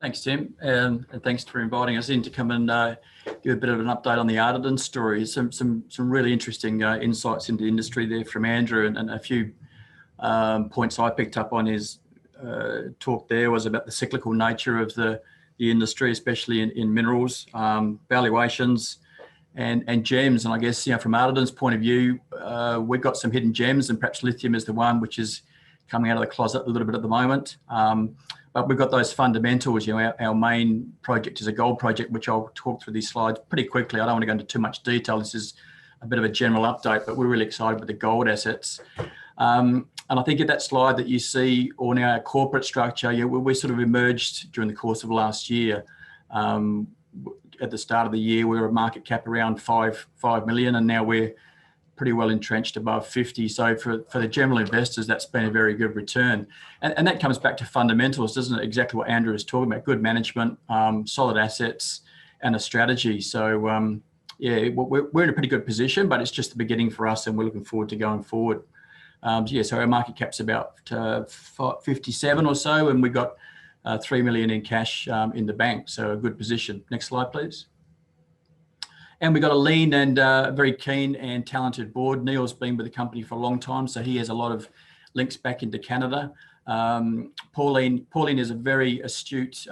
Thanks, Tim, and thanks for inviting us in to come and give a bit of an update on the Ardiden story. Some really interesting insights into the industry there from Andrew, and a few points I picked up on his talk there was about the cyclical nature of the industry, especially in minerals, valuations, and gems. And I guess, you know, from Ardiden's point of view, we've got some hidden gems, and perhaps lithium is the one which is coming out of the closet a little bit at the moment. But we've got those fundamentals. You know, our main project is a gold project, which I'll talk through these slides pretty quickly. I don't want to go into too much detail. This is a bit of a general update, but we're really excited with the gold assets. And I think at that slide that you see on our corporate structure, yeah, we sort of emerged during the course of last year. At the start of the year, we were a market cap around 5 million, and now we're pretty well entrenched above 50. So for the general investors, that's been a very good return. And that comes back to fundamentals, doesn't it? Exactly what Andrew was talking about: good management, solid assets, and a strategy. So yeah, we're in a pretty good position, but it's just the beginning for us, and we're looking forward to going forward. Yeah, so our market cap's about 57 or so, and we've got 3 million in cash in the bank, so a good position. Next slide, please. And we've got a lean and very keen and talented board. Neil's been with the company for a long time, so he has a lot of links back into Canada. Pauline is a very astute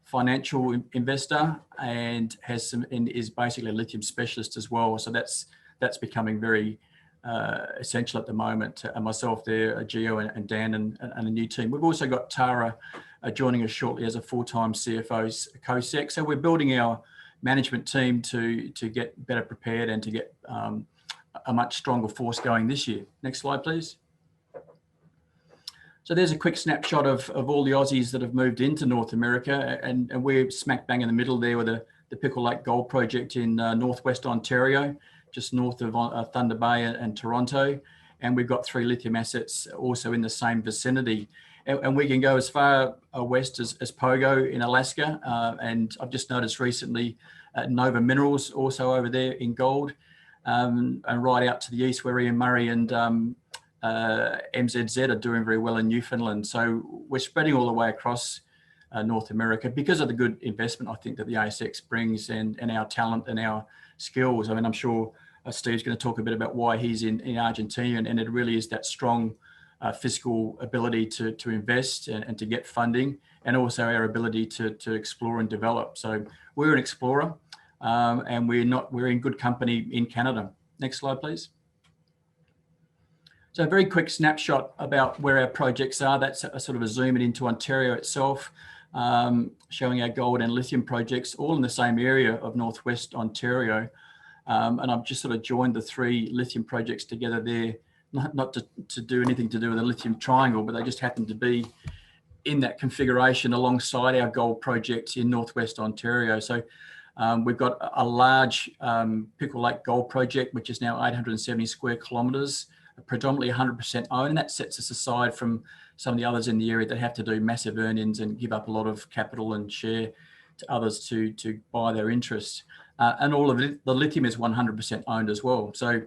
financial investor and is basically a lithium specialist as well. So that's becoming very essential at the moment. And myself there, Gio and Dan and a new team. We've also got Tara joining us shortly as a full-time CFO co-sec. So we're building our management team to get better prepared and to get a much stronger force going this year. Next slide, please. So there's a quick snapshot of all the Aussies that have moved into North America, and we're smack bang in the middle there with the Pickle Lake Gold Project in northwest Ontario, just north of Thunder Bay and Toronto. And we've got 3 lithium assets also in the same vicinity. And we can go as far west as Pogo in Alaska. And I've just noticed recently Nova Minerals also over there in gold. And right out to the east where Ian Murray and MZZ are doing very well in Newfoundland. So we're spreading all the way across North America because of the good investment, I think, that the ASX brings and our talent and our skills. I mean, I'm sure Steve's going to talk a bit about why he's in Argentina, and it really is that strong fiscal ability to invest and to get funding, and also our ability to explore and develop. So we're an explorer, and we're in good company in Canada. Next slide, please. So a very quick snapshot about where our projects are. That's a sort of a zoom in into Ontario itself, showing our gold and lithium projects all in the same area of northwest Ontario. And I've just sort of joined the 3 lithium projects together there, not to do anything to do with the lithium triangle, but they just happen to be in that configuration alongside our gold projects in northwest Ontario. So we've got a large Pickle Lake Gold Project, which is now 870 square kilometres, predominantly 100% owned. And that sets us aside from some of the others in the area that have to do massive earnings and give up a lot of capital and share to others to buy their interests. And all of it, the lithium is 100% owned as well. So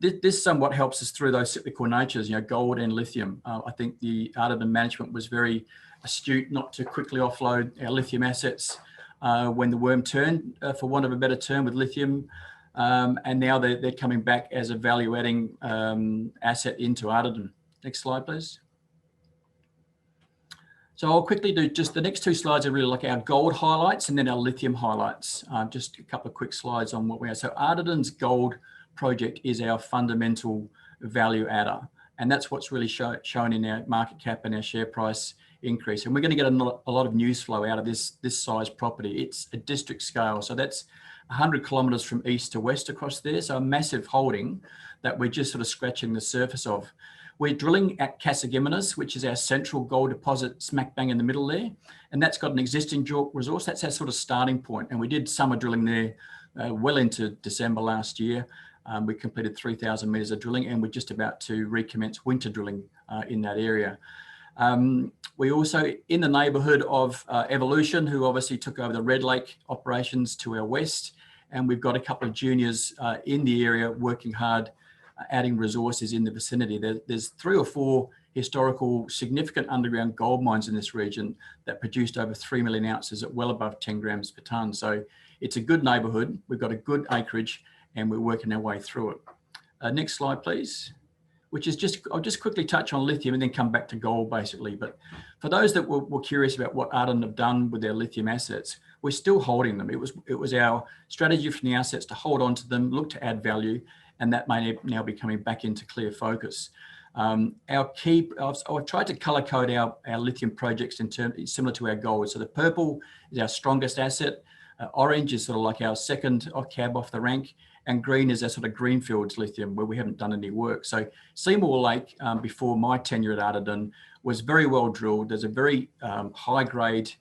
this somewhat helps us through those cyclical natures, you know, gold and lithium. I think the Ardiden management was very astute not to quickly offload our lithium assets when the worm turned, for want of a better term, with lithium. And now they're coming back as a value-adding asset into Ardiden. Next slide, please. So I'll quickly do just the next 2 slides are really like our gold highlights and then our lithium highlights. Just a couple of quick slides on what we are. So Ardiden's gold project is our fundamental value adder, and that's what's really shown in our market cap and our share price increase. And we're going to get a lot of news flow out of this size property. It's a district scale, so that's 100 kilometres from east to west across there. So a massive holding that we're just sort of scratching the surface of. We're drilling at Kasagiminnis, which is our central gold deposit smack bang in the middle there. And that's got an existing JORC resource. That's our sort of starting point. And we did summer drilling there well into December last year. We completed 3,000 metres of drilling, and we're just about to recommence winter drilling in that area. We also in the neighbourhood of Evolution, who obviously took over the Red Lake operations to our west. And we've got a couple of juniors in the area working hard, adding resources in the vicinity. There's 3 or 4 historical significant underground gold mines in this region that produced over 3 million ounces at well above 10 grams per tonne. So it's a good neighbourhood. We've got a good acreage and we're working our way through it. Next slide, please. Which is I'll just quickly touch on lithium and then come back to gold basically. But for those that were curious about what Ardiden have done with their lithium assets, we're still holding them. It was our strategy from the assets to hold on to them, look to add value, and that may now be coming back into clear focus. I've tried to color code our lithium projects in terms similar to our gold. So the purple is our strongest asset. Orange is sort of like our second cab off the rank, and green is our sort of greenfields lithium where we haven't done any work. So Seymour Lake, before my tenure at Ardiden, was very well drilled. There's a very high grade,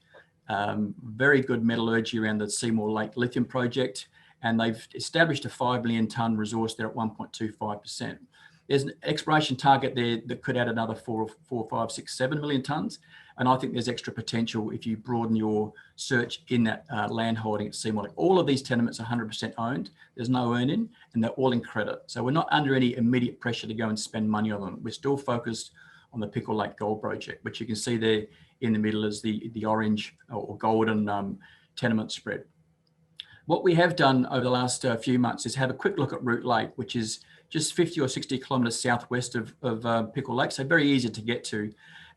very good metallurgy around the Seymour Lake lithium project, and they've established a 5 million tonne resource there at 1.25%. There's an exploration target there that could add another 4, 5, 6, 7 million tonnes. And I think there's extra potential if you broaden your search in that land holding at Seymour Lake. All of these tenements are 100% owned. There's no earn-in, and they're all in credit. So we're not under any immediate pressure to go and spend money on them. We're still focused on the Pickle Lake Gold Project, which you can see there in the middle is the orange or golden tenement spread. What we have done over the last few months is have a quick look at Root Lake, which is just 50 or 60 kilometres southwest of Pickle Lake, so very easy to get to.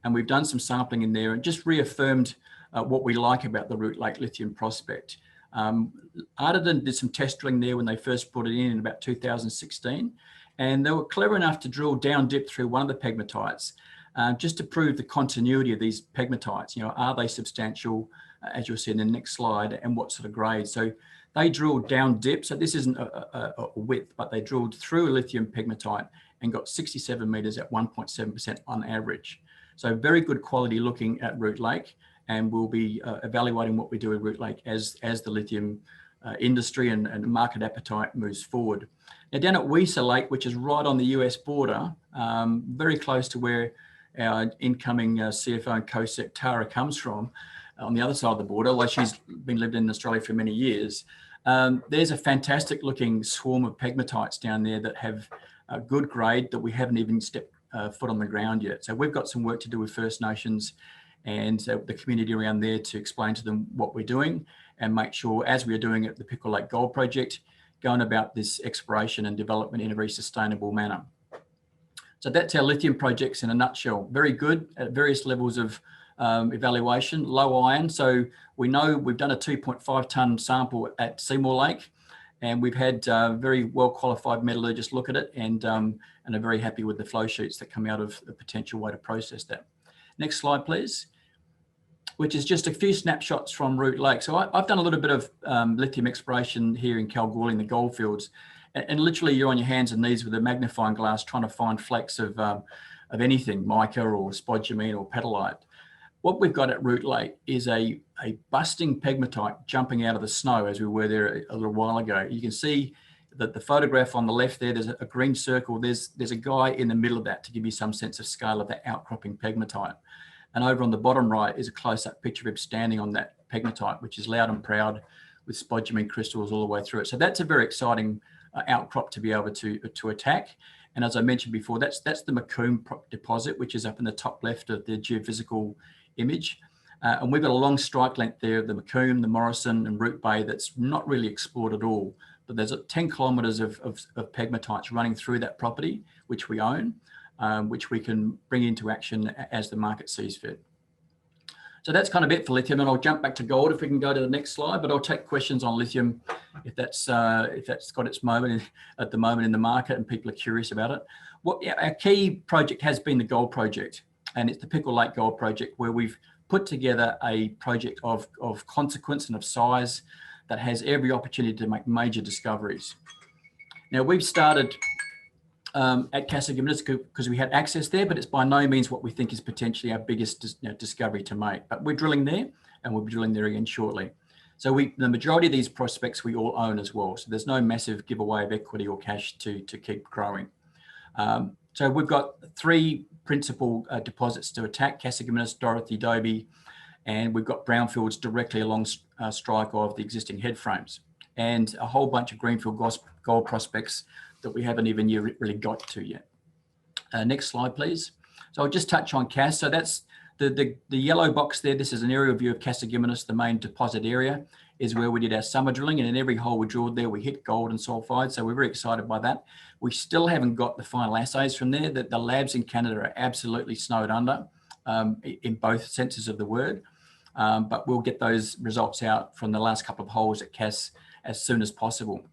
And we've done some sampling in there and just reaffirmed what we like about the Root Lake lithium prospect. Ardiden did some test drilling there when they first put it in about 2016. And they were clever enough to drill down dip through one of the pegmatites just to prove the continuity of these pegmatites. You know, are they substantial, as you'll see in the next slide, and what sort of grade? So they drilled down dip. So this isn't a width, but they drilled through a lithium pegmatite and got 67 metres at 1.7% on average. So very good quality looking at Root Lake, and we'll be evaluating what we do at Root Lake as the lithium industry and market appetite moves forward. Now down at Weiser Lake, which is right on the US border, very close to where our incoming CFO and co-sec Tara comes from, on the other side of the border, although she's been lived in Australia for many years. There's a fantastic looking swarm of pegmatites down there that have a good grade that we haven't even stepped foot on the ground yet. So we've got some work to do with First Nations and the community around there to explain to them what we're doing and make sure, as we are doing at the Pickle Lake Gold Project, going about this exploration and development in a very sustainable manner. So that's our lithium projects in a nutshell. Very good at various levels of evaluation, low iron. So we know we've done a 2.5 tonne sample at Seymour Lake, and we've had very well qualified metallurgists look at it and are very happy with the flow sheets that come out of the potential way to process that. Next slide, please, which is just a few snapshots from Root Lake. So I've done a little bit of lithium exploration here in Kalgoorlie in the goldfields, and literally you're on your hands and knees with a magnifying glass trying to find flakes of anything, mica or spodumene or petalite. What we've got at Root Lake is a busting pegmatite jumping out of the snow, as we were there a little while ago. You can see that the photograph on the left there, there's a green circle. There's a guy in the middle of that to give you some sense of scale of that outcropping pegmatite. And over on the bottom right is a close-up picture of him standing on that pegmatite, which is loud and proud with spodumene crystals all the way through it. So that's a very exciting outcrop to be able to attack. And as I mentioned before, that's the Macomb deposit, which is up in the top left of the geophysical image. And we've got a long strike length there of the Macomb, the Morrison and Root Bay that's not really explored at all. But there's 10 kilometres of pegmatites running through that property, which we own, which we can bring into action as the market sees fit. So that's kind of it for lithium, and I'll jump back to gold if we can go to the next slide, but I'll take questions on lithium if that's got its moment at the moment in the market and people are curious about it. Our key project has been the gold project, and it's the Pickle Lake Gold Project, where we've put together a project of consequence and of size that has every opportunity to make major discoveries. Now we've started at Kasagiminnis because we had access there, but it's by no means what we think is potentially our biggest discovery to make. But we're drilling there, and we'll be drilling there again shortly. So the majority of these prospects we all own as well. So there's no massive giveaway of equity or cash to keep growing. So we've got 3 principal deposits to attack: Kasagiminnis, Dorothy, Dobie, and we've got brownfields directly along strike of the existing head frames, and a whole bunch of greenfield gold prospects that we haven't even really got to yet. Next slide, please. So I'll just touch on Cas. So that's the yellow box there. This is an aerial view of Kasagiminnis, the main deposit area, is where we did our summer drilling. And in every hole we drilled there, we hit gold and sulfide. So we're very excited by that. We still haven't got the final assays from there. The labs in Canada are absolutely snowed under in both senses of the word. But we'll get those results out from the last couple of holes at Cas as soon as possible.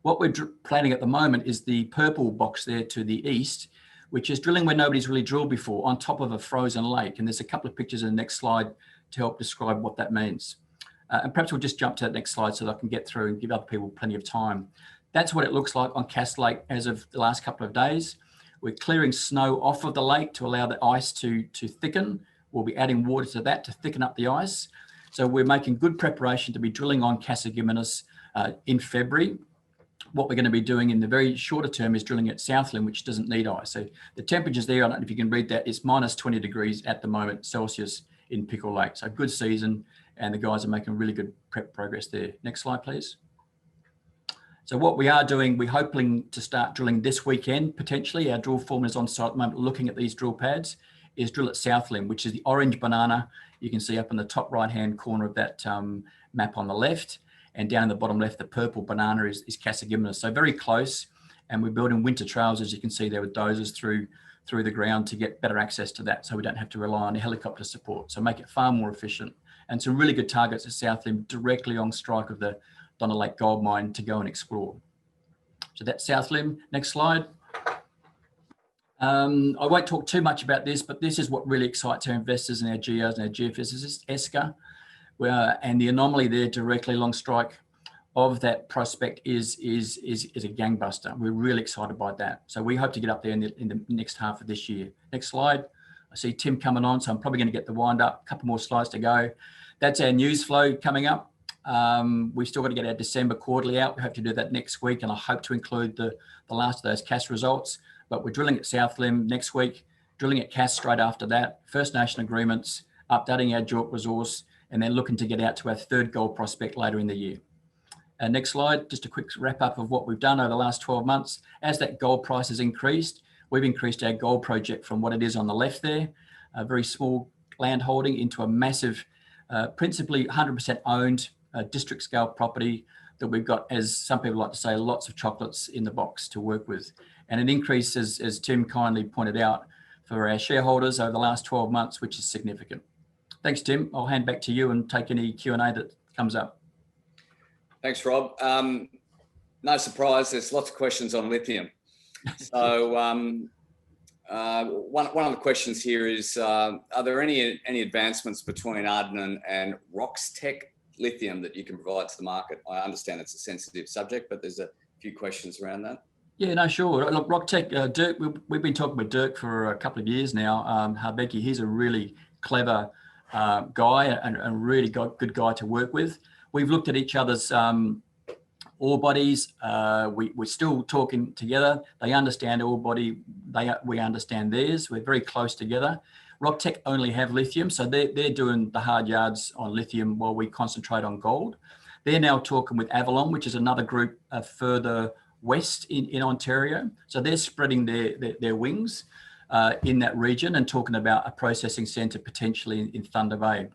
What we're planning at the moment is the purple box there to the east, which is drilling where nobody's really drilled before, on top of a frozen lake. And there's a couple of pictures in the next slide to help describe what that means. And perhaps we'll just jump to that next slide so that I can get through and give other people plenty of time. That's what it looks like on Cas Lake as of the last couple of days. We're clearing snow off of the lake to allow the ice to thicken. We'll be adding water to that to thicken up the ice. So we're making good preparation to be drilling on Kasagiminnis in February. What we're going to be doing in the very shorter term is drilling at Southland, which doesn't need ice. So the temperatures there, I don't know if you can read that, it's minus 20 degrees at the moment Celsius in Pickle Lake. So good season, and the guys are making really good prep progress there. Next slide, please. So what we are doing, we're hoping to start drilling this weekend, potentially. Our drill foreman is on site at the moment looking at these drill pads, is drill at Southland, which is the orange banana you can see up in the top right-hand corner of that map on the left. And down in the bottom left, the purple banana is Kasagiminnis. So very close. And we're building winter trails, as you can see there, with dozers through the ground to get better access to that, so we don't have to rely on helicopter support. So make it far more efficient. And some really good targets at Southland, directly on strike of the Donna Lake gold mine to go and explore. So that's Southland. Next slide. I won't talk too much about this, but this is what really excites our investors and our geos and our geophysicists, ESCA. And the anomaly there directly along strike of that prospect is a gangbuster. We're really excited by that. So we hope to get up there in the next half of this year. Next slide. I see Tim coming on, so I'm probably going to get the wind up. A couple more slides to go. That's our news flow coming up. We've still got to get our December quarterly out. We hope to do that next week, and I hope to include the last of those CAS results. But we're drilling at Southland next week, drilling at CAS straight after that, First Nation agreements, updating our JORC resource, and then looking to get out to our third gold prospect later in the year. Next slide, just a quick wrap up of what we've done over the last 12 months. As that gold price has increased, we've increased our gold project from what it is on the left there, a very small land holding, into a massive, principally 100% owned district scale property that we've got, as some people like to say, lots of chocolates in the box to work with. And an increase, as Tim kindly pointed out, for our shareholders over the last 12 months, which is significant. Thanks, Tim. I'll hand back to you and take any Q&A that comes up. Thanks, Rob. No surprise, there's lots of questions on lithium. So one of the questions here is, are there any advancements between Ardiden and Roxtec lithium that you can provide to the market? I understand it's a sensitive subject, but there's a few questions around that. Yeah, no, sure. Look, Roxtec, Dirk, we've been talking with Dirk for a couple of years now. Harbeki, he's a really clever guy and really good guy to work with. We've looked at each other's ore bodies. We're still talking together. They understand ore body. We understand theirs. We're very close together. Roxtec only have lithium, so they're doing the hard yards on lithium while we concentrate on gold. They're now talking with Avalon, which is another group further west in Ontario. So they're spreading their wings in that region and talking about a processing centre potentially in Thunder Bay.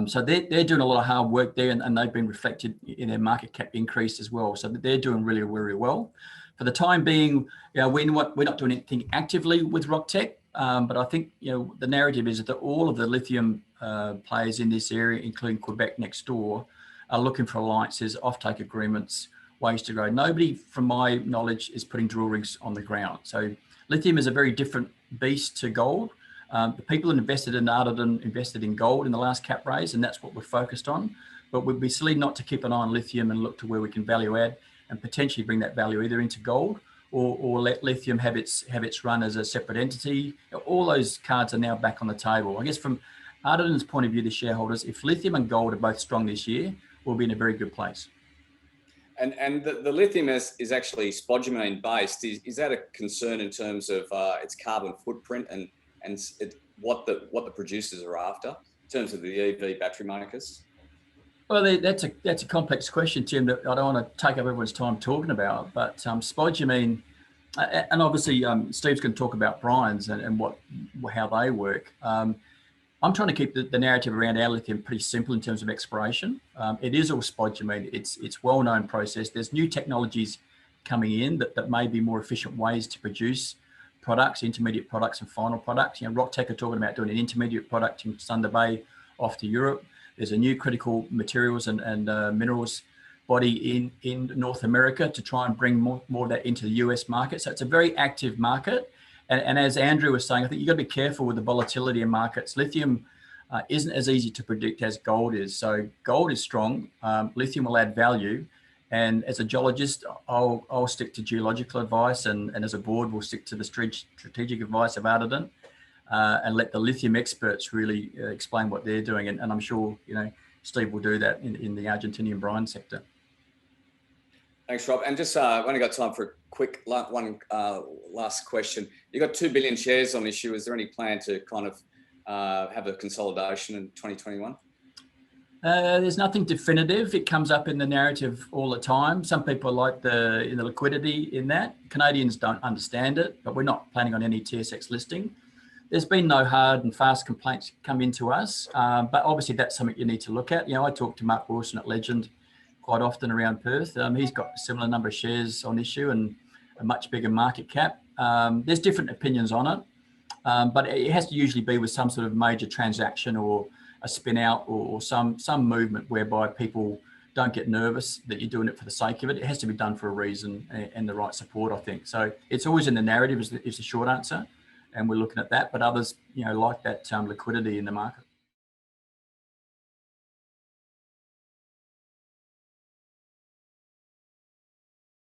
So they're doing a lot of hard work there, and they've been reflected in their market cap increase as well. So they're doing really, really well. For the time being, we're not doing anything actively with Roxtec, but I think the narrative is that all of the lithium players in this area, including Quebec next door, are looking for alliances, offtake agreements, ways to grow. Nobody, from my knowledge, is putting drill rigs on the ground. So lithium is a very different beast to gold. The people that invested in Ardiden invested in gold in the last cap raise, and that's what we're focused on. But we'd be silly not to keep an eye on lithium and look to where we can value add and potentially bring that value either into gold or let lithium have its run as a separate entity. All those cards are now back on the table. I guess from Ardiden's point of view, the shareholders, if lithium and gold are both strong this year, we'll be in a very good place. And the lithium is actually spodumene based. Is that a concern in terms of its carbon footprint and what the producers are after in terms of the EV battery makers? Well, that's a complex question, Tim, that I don't want to take up everyone's time talking about. But spodumene And obviously, Steve's going to talk about Brian's and how they work. I'm trying to keep the narrative around our lithium pretty simple in terms of exploration. It is all spodumene. It's well-known process. There's new technologies coming in that may be more efficient ways to produce products, intermediate products and final products. You know, RockTech are talking about doing an intermediate product in Thunder Bay off to Europe. There's a new critical materials and minerals body in North America to try and bring more of that into the US market. So it's a very active market. And as Andrew was saying, I think you've got to be careful with the volatility in markets. Lithium isn't as easy to predict as gold is. So gold is strong. Lithium will add value. And as a geologist, I'll stick to geological advice, and as a board, we'll stick to the strategic advice of Ardiden, and let the lithium experts really explain what they're doing. And I'm sure, you know, Steve will do that in the Argentinian brine sector. Thanks, Rob. And just I've only got time for a quick one last question. You've got 2 billion shares on issue. Is there any plan to kind of have a consolidation in 2021? There's nothing definitive. It comes up in the narrative all the time. Some people like the liquidity in that. Canadians don't understand it, but we're not planning on any TSX listing. There's been no hard and fast complaints come into us, but obviously that's something you need to look at. You know, I talk to Mark Wilson at Legend quite often around Perth. He's got a similar number of shares on issue and a much bigger market cap. There's different opinions on it, but it has to usually be with some sort of major transaction or a spin out or some movement whereby people don't get nervous that you're doing it for the sake of it. It has to be done for a reason and the right support, I think. So it's always in the narrative is the short answer, and we're looking at that. But others, you know, like that liquidity in the market.